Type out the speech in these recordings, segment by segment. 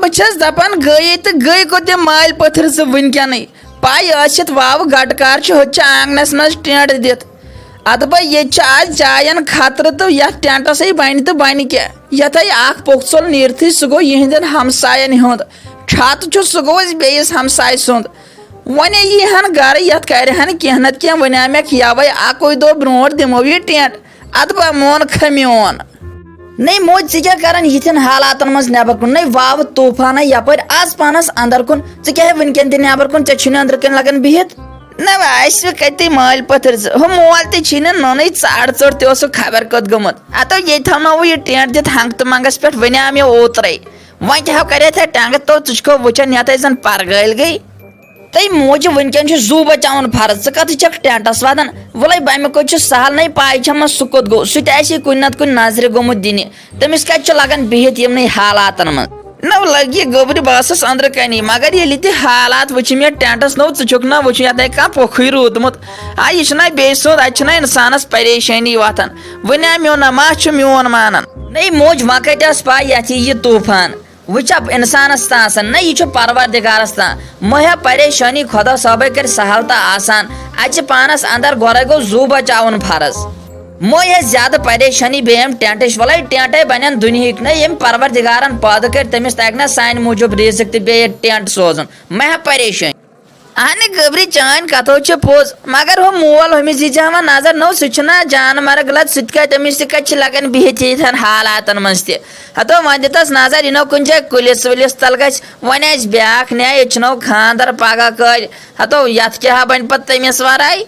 बस दपान गई तो गई को ते माल पत्थर से वनकन पाई आसित वाव गटकार होच आंगनस मज टेंट दित अदप ये आज जायन खतर तो ये टेंटस बन तो बन क्या यथ पोकचल नीरथी सह गो यहंदन हमसायन हुंद छत सह गो बेस हमसाय सुंद वन यीहन गर यथ करहन कह नत कह वन मेक यवे अकुई दो ब्रोट दिमो ये टेंट अदप मोन खम्योन नहीं मोज क्या करान यिथन हालातन मज नबर कुन नहीं वाव तूफान यपर आज पानस अंदर कुन क्या वनकन ते नबर कुन चे अंदर कन लगन बिहित न कत माल पत्थर हम मोल ते नन चाड़ चोड़ ते खबर कत गमुत अतो ये थमो ये टेंट दित हंग तो मंगस पे वन मे ओतरे वन तह कर टंग तो तुझको वुचन यत जन परगल गई तई मोज वनकन जू बचावन फर्ज च कत चक टेंटस वदन वल बम को सहल नहीं पाई छम सह कोत गो सह कुन नत कुन नजर गोमुत दिन तमिस कत लगन बिहित यम हालातन मन न लगी गोबर बस अंदर कनी मगर ये हालात वुच मे टेंटस नो चुक ना वुच ये कह पोखी रूदमुत यह बे सोद अ इंसानस परेशानी वाथन वन मे ना मा मोन मानन नहीं मोज वा कत पाई ये तूफान वुच इंसानस तान न यह परवरदिगारस तान मह परेशानी खुदा सब कर सहल तो आसान अच पानस अंदर गोर गो जू बचावन फर्ज मोह ज्यादा परेशानी बेम टेंटश वल टेंटे बन दुनिक न यम परवरदिगारन पैदा कर तमिस तक ना सान मूजूब रिजिक तो बे टेंट सोजन मह परेशानी अहन गबरी चान कथो पोज मगर हो मोल हमिस यह नजर नो सह जान मर गलत समिस कत लगन बिहित यन हालातन मज ततो वन दितस नजर यह कुन जाए कुलिस वुलिस तल गस वन ब्याख ने ये खानदर पगह कर हतो यथ क्या बन पे तमिस वराई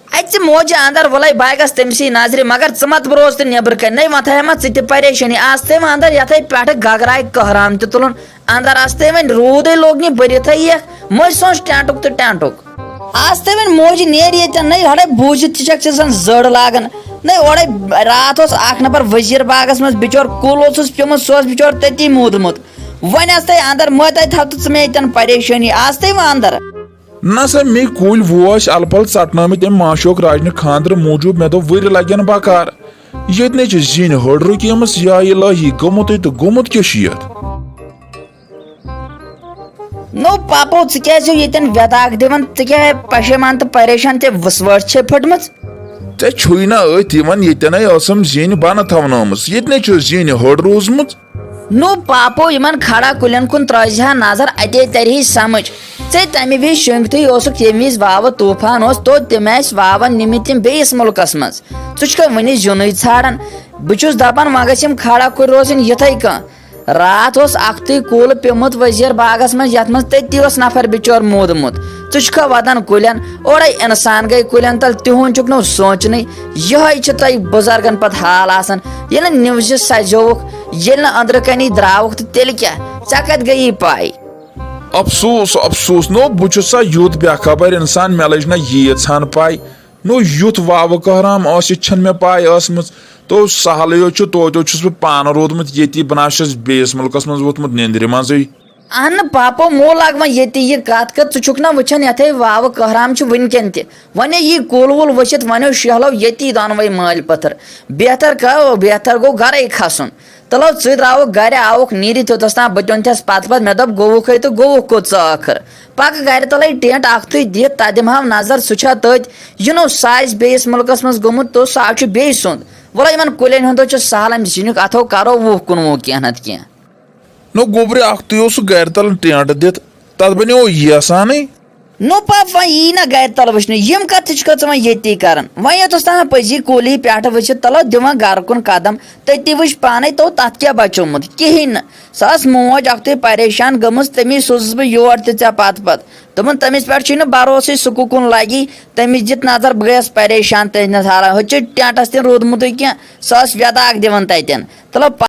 अच मोज अंदर वल बह गस तमसी नजर मगर मत ब्रोज तो नबर कन नहीं मत मा ति परेशानी आस्त अंदर यथ पे गगराय कहरान तुलन अंदर आस्त वन रूद लोग नी बरित ये मोज सोच टेंटुक तो टेंटुक आस्त वन मोज नेर ये नहीं हड़े बूझित जड़ लागन नहीं ओड़े रात अख नफर वजीर बागस मज बिचोर कुल प्योमुत सह बिचोर तती मूदमुत वन अंदर मत थत मे परेशानी आस्त व अंदर ना सा मे कुल वोश अलपल चटन तम माशोक राजन खानदर मूजूब मे दो वर लगन बकार ये जीन हड़ रुकम या इलाही गोमुत तो गोमुत क्या नो पापो क्या यन वेदाक दिवन क्या पशेमान तो परेशान ते वसवट फटम ऐ छुई ना अन ये जीन बन थवन ये जीन हड़ रोजमुत नो पापो इन खड़ा कुलन कुन त्रहा नजर अते तरही समझ ऐ तमे वि शंगत ये वज वाव तूफान तो तम वावन निमित बेस मुल्कस मज क वन जुन ाड़न बहुत दपान वह गम खड़ा कुर रोजन यथे कह रात अख्त कुल प्योमुत वजीर बागस मज ये मज तती नफर बिचोर मूदमुत क वदन कुलन ओड़े इंसान गई कुलन तल तिहुन चुक नो सोचन यह बुजुर्गन पे हाल आसान ये न्यूज सजोक ये अंदर कनी द्रावक तो तेल क्या च गई पाई अफसोस अफसोस नो बुसा यूत बेखबर इंसान मे लज ना यीन पाई नो युथ वाव कहराम मे पाई तो सहल तो बह पान रोदमुत ये बना बेस मुल्कस मज वोतमुत निंद्र मज अहन पापो मो लग ये कत कर चुक ना वुचान ये वाव कहराम वनकन वन यी कुल वुल वसित वनो शहलो ये दोनवे माल पत्थर बेहतर गो गर खसन तलो द्राव गर आवुक नीर तोतस ना बचन थस पत मे दप गोवुक तो गोवुक को आखर पक गर तल टेंट अख्त दित तह दिमह नजर सह तथ यह साज बेस मुल्कस मज गोमुत तो सह बे सुंद वल इन कुलन हूं सहल जिनुक अथो करो 20 कुनवु कह नत कह नो गोबर अख्त गर तल टेंट दित तथ बनो यह आसानी नो पाप वन यी ना गर तल वुचन यम कत ये कर वन योतस ना पजी कोली पे वुच तलो दिव गर कुन कदम तती वुच पाने तो तथ क्या बचोमुत कहें सह मोज अख्त परेशान गमज तमिस सोजस बह योर ते पत दोपन तमिस पे भरोस सह कुन लगी तमिस दित नजर बह गयस परेशान तहस हाल टेंटस तन रोदमुत कह सह वेदाक दिवन तन तलो